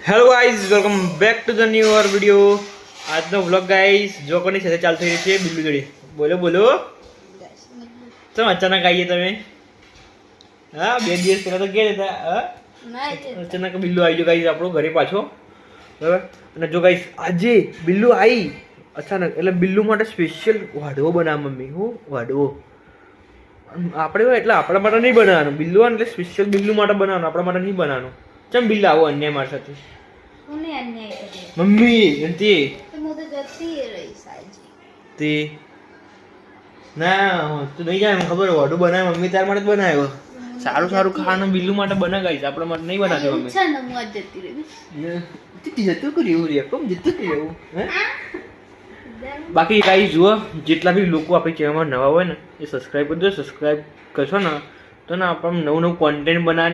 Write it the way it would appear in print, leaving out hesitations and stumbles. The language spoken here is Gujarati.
Hello guys, welcome back to the new hour video. આજનો વ્લોગ ગાઈઝ જો કોની સાથે ચાલુ થઈ રહ્યો છે, બિલ્લુ જોડે. બોલો બોલો, ચમ અચાનક આવીએ તમે? હા, 2 દિવસ પહેલા તો ગયા હતા. હા, અચાનક બિલ્લુ આવી ગયો ગાઈઝ આપણો ઘરે પાછો. બરાબર. અને જો ગાઈઝ આજે બિલ્લુ આવી અચાનક, એટલે બિલ્લુ માટે સ્પેશિયલ વાડવો બનાવ મમ્મી. હું વાડવો આપણે હોય એટલે આપણા માટે નહીં બનાવવાનું. બિલ્લુ આવે એટલે સ્પેશિયલ બિલ્લુ માટે બનાવવાનું, આપણા માટે નહીં બનાવવાનું. ચમ બિલ્લુ આવો અન્યાય મારી સાથે? મમ્મી તે ના તું નહીં જાય, ખબર વાડું બનાવે મમ્મી તાર માટે જ બનાવ્યો. સારું સારું ખાવાનું બિલ્લુ માટે બનાવીશ, આપણા માટે નહીં બનાવ્યું મમ્મી. જતું કર્યું રે, કોમ જતું કર્યું. બાકી કાંઈ જુઓ, જેટલા બી લોકો આપણી ચેનલમાં નવા હોય ને એ સબસ્ક્રાઈબ કરજો. સબસ્ક્રાઈબ કરશો ને તો ને આપણે નવું નવું કોન્ટેન્ટ બનાવી